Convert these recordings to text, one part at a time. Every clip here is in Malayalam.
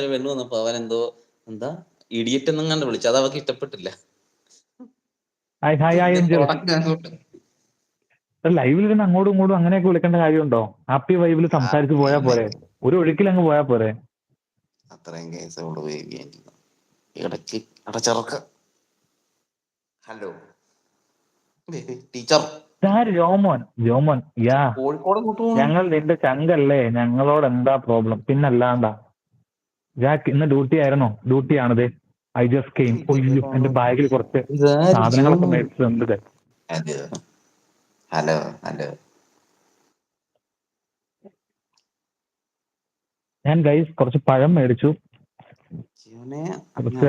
ഒരു പെണ്ണ് വന്നപ്പോ അവൻ എന്തോ എന്താ ഇഡിയറ്റ് എന്നും കണ്ട് വിളിച്ചു. അത് അവർക്ക് ഇഷ്ടപ്പെട്ടില്ല. Hi hi hi Angel. ലൈവിൽ ഇരുന്ന് അങ്ങോട്ടും ഇങ്ങോട്ടും അങ്ങനെയൊക്കെ വിളിക്കേണ്ട കാര്യമുണ്ടോ? ഹാപ്പി വൈബിൽ സംസാരിച്ച് പോയാൽ പോരെ, ഒരു ഒഴുക്കിലങ്ങ് പോയാൽ പോരെ. അത്രയും കേസ് അവിടെ ഉപയോഗിക്കാൻ ഇടയ്ക്ക് അടച്ചിറക്ക. Hello teacher. ജോമോൻ യാ, കോഴിക്കോട് ഞങ്ങൾ നിന്റെ ചങ്കല്ലേ, ഞങ്ങളോട് എന്താ പ്രോബ്ലം? പിന്നല്ലാണ്ടാ. ജാക്ക് ഇന്ന് ഡ്യൂട്ടി ആയിരുന്നോ? ഡ്യൂട്ടി ആണത്. I just came. ഒയ്യോ, എന്റെ ബാഗിൽ കുറച്ച് സാധനങ്ങളൊക്കെ മേടിച്ചിട്ടുണ്ട്. Hello hello. ഞാൻ ഗൈസ് കുറച്ച് പഴം മേടിച്ചു, കുറച്ച്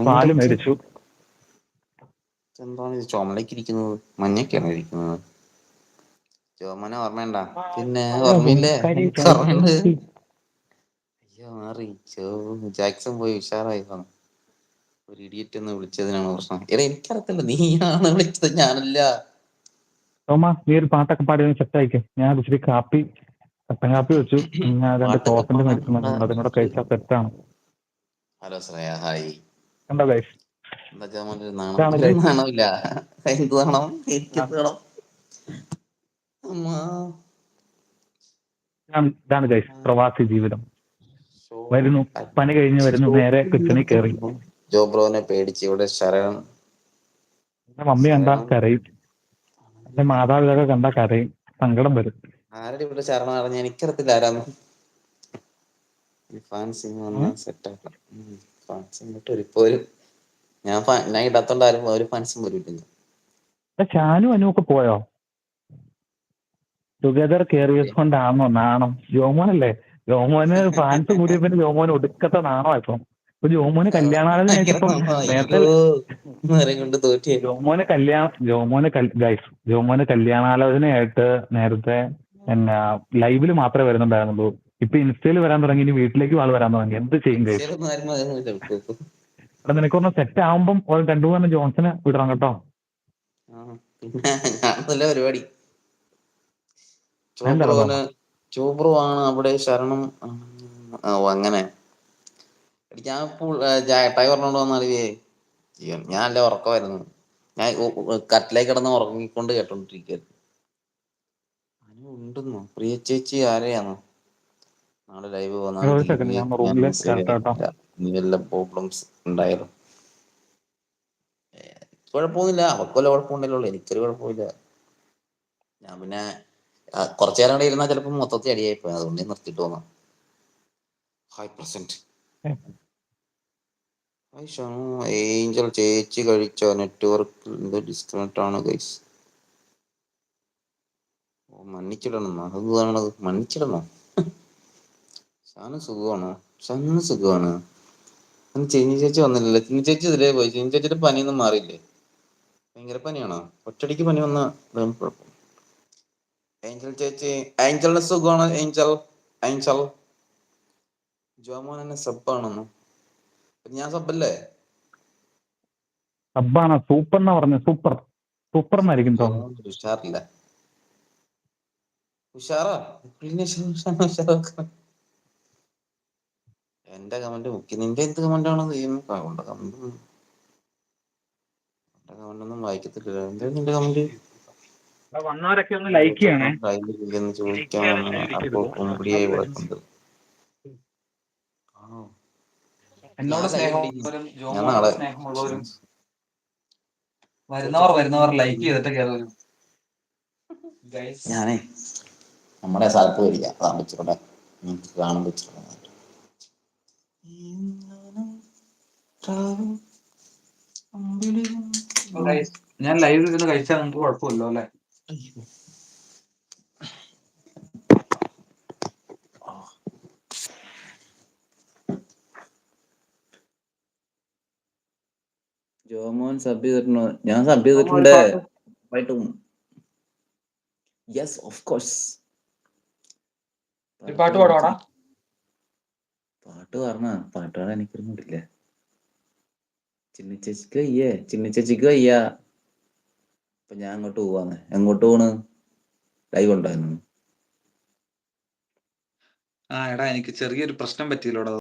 പാല് മേടിച്ചു. എന്താണ് ഇത് ചുമലക്ക് ഇരിക്കുന്നത്? മഞ്ഞക്കാണ് ഇരിക്കുന്നത്. ജോമോനെ ഓർമ്മയുണ്ട? പിന്നെ ഓർമ്മയില്ലേ? ഓർമ്മയുണ്ട്. അയ്യോ മാറി. ജാക്സൺ പോയി ഉഷാറായി. ഒരു ഇഡിയറ്റ് എന്ന് വിളിച്ചതിനാണ് പ്രശ്നം. എടാ എനിക്കറിയത്തില്ല, നീയാണ് വിളിച്ചത്, ഞാനല്ല. തോമാ, നീ ഒരു പാട്ടൊക്കെ പാടി സെറ്റ് ആയിക്കേ. ഞാൻ ഇച്ചിരി കാപ്പി, കട്ടൻ കാപ്പി വെച്ചു. ഞാൻ രണ്ട് ടോപ്പിന്റെ മെഡിസിൻ വന്നിട്ടുണ്ട്, അതും കൂടെ കഴിച്ചാൽ സെറ്റാണ്. Hello Shreya, hi. കണ്ടോ ഗൈസ്? എന്താ ജോമോൻ നാണമില്ല? എന്ത് വേണം? എനിക്കെന്ത് വേണം? ഇതാണ് ഗൈസ് പ്രവാസി ജീവിതം. വരുന്നു, പണി കഴിഞ്ഞ് വരുന്നു, നേരെ കിച്ചണിൽ കയറി. ജോബ്രോനെ പേടിച്ച് ഇവിടെ ശരണം. എന്റെ മമ്മി കണ്ടാ കരയും, എന്റെ മാതാപിതാക്കൾ കണ്ടാ കരയും, സങ്കടം വരും. ആരുടെ ഇവിടെ ശരണം അറിഞ്ഞ എനിക്കറിയത്തില്ല ആരാന്ന്. ഫാൻസിങ് വന്നാൽ സെറ്റാക്കാം. ഫാൻസിങ് ഇപ്പൊ ഒരു ഞാൻ ഇടാത്തോണ്ടാരും ഒരു ഫാൻസും വരില്ല. ഷാനും അനുവൊക്കെ പോയോ? ടുഗദർ കയറിയത് കൊണ്ടാണോ നാണം? ജോമോനല്ലേ? ജോമോന് ഫാൻസ് കൂടിയ പിന്നെ ജോമോന് ഒടുക്കത്തെ നാണോ ഇപ്പം. ഇപ്പൊ ജോമോന് കല്യാണാലോചനയായിട്ട് ഇപ്പം നേരത്തെ ജോമോന് കല്യാണാലോചനയായിട്ട് നേരത്തെ എന്നാ ലൈവില് മാത്രമേ വരുന്നുണ്ടായിരുന്നുള്ളൂ. ഇപ്പൊ ഇൻസ്റ്റയിൽ വരാൻ തുടങ്ങി, ഇനി വീട്ടിലേക്ക് ആൾ വരാൻ തുടങ്ങി. എന്ത് ചെയ്യും ഗൈസ്? അവിടെ നിനക്കൊന്ന് സെറ്റ് ആവുമ്പം 2-3 ജോൺസന് വിടണം കേട്ടോ. നല്ല പരിപാടി. ചോബ്രോ ആണ് അവിടെ ശരണം. അങ്ങനെ ഞാൻ ടൈ പറഞ്ഞോണ്ട് വന്നാലേ ഞാൻ അല്ല ഉറക്കമായിരുന്നു. ഞാൻ കട്ടിലേക്ക് കിടന്ന് ഉറങ്ങിക്കൊണ്ട് കേട്ടോണ്ടിരിക്കുകയായിരുന്നു. ഉണ്ടെന്നോ പ്രിയ ചേച്ചി ആരെയാണോ? നാളെ ലൈവ് വന്നാൽ വല്ല പ്രോബ്ലംസ് ഉണ്ടായാലും കുഴപ്പമൊന്നുമില്ല. അവർക്ക് വല്ല കുഴപ്പമുണ്ടല്ലോ, എനിക്കൊരു കുഴപ്പമില്ല. ഞാൻ പിന്നെ കുറച്ചു നേരം കൂടെ ഇരുന്നാൽ ചിലപ്പോൾ മൊത്തത്തിൽ അടിയായിപ്പോയി, അതുകൊണ്ട് നിർത്തിട്ട് പോകാം. Hi present. ഏഞ്ചൽ ചേച്ചി കഴിച്ചോ? നെറ്റ്വർക്ക് ഡിസ്കണക്ട് ആണ് ഗൈസ്. മன்னிച്ചിടണം. അതെന്താണത്? മன்னிച്ചിടണോ? സുഖമാണ്. ചിന്നി ചേച്ചി വന്നില്ലല്ലോ. ചിന്നി ചേച്ചി ഇതിലേ പോയി. ചിന്നി ചേച്ചിയുടെ പനിയൊന്നും മാറിയില്ലേ? ഭയങ്കര പനിയാണോ? ഒറ്റടിക്ക് പനി വന്ന കുഴപ്പം. ഏഞ്ചൽ ചേച്ചി, ഏഞ്ചലിന് സുഖമാണ്. ഏഞ്ചൽ ജോമോൻ എന്നെ സബ്ബാണെന്നോ? ഞാൻ സബ്ബല്ലേ? സബ്ബാണ്. സൂപ്പർ എന്നാ പറഞ്ഞു. സൂപ്പർ എന്നായിരിക്കും തോന്നുന്നു. ഉഷാറില്ല. ഉഷാറാ എന്റെ കമന്റ് മുക്കി. നിന്റെ എന്ത് കമന്റാണ്? കമന്റൊന്നും വായിക്കത്തില്ല. എന്താ നിന്റെ കമന്റ്? വന്നവരൊക്കെ ഒന്ന് ലൈക്ക് ചെയ്യണേ. ചോദിക്കാമെന്ന് അപ്പോൾ കോമഡിയായി ഇവിടെ കണ്ടു. എന്നോട് സ്നേഹമുള്ളവരും ജോമോനോട് സ്നേഹമുള്ളവരും വരുന്നവർ ലൈക്ക് ചെയ്തിട്ട് കയറും. ഞാനേ നമ്മുടെ സ്ഥലത്ത് വരിക, അതാ വെച്ചിട്ടെ കാണാൻ വെച്ചിട്ടുണ്ട്. ഞാൻ ലൈവിൽ ഇരുന്ന് കഴിച്ചാൽ നിങ്ങൾക്ക് കുഴപ്പമില്ലോ അല്ലെ? ജോമോൻ സബ് ചെയ്തിട്ടുണ്ടോ? ഞാൻ സബ് ചെയ്തിട്ടുണ്ട്. Yes of course. പാട്ട് പാടാ. പാട്ട് പാടാൻ എനിക്കൊന്നുമില്ല. ചിന്നിച്ചേച്ചിക്ക് വയ്യ. അപ്പൊ ഞാൻ അങ്ങോട്ട് പോവാന്ന്. എങ്ങോട്ട് പോണ്? ലൈവ് ഉണ്ടായിരുന്നു. ആ എടാ എനിക്ക് ചെറിയൊരു പ്രശ്നം പറ്റിയില്ലോടാ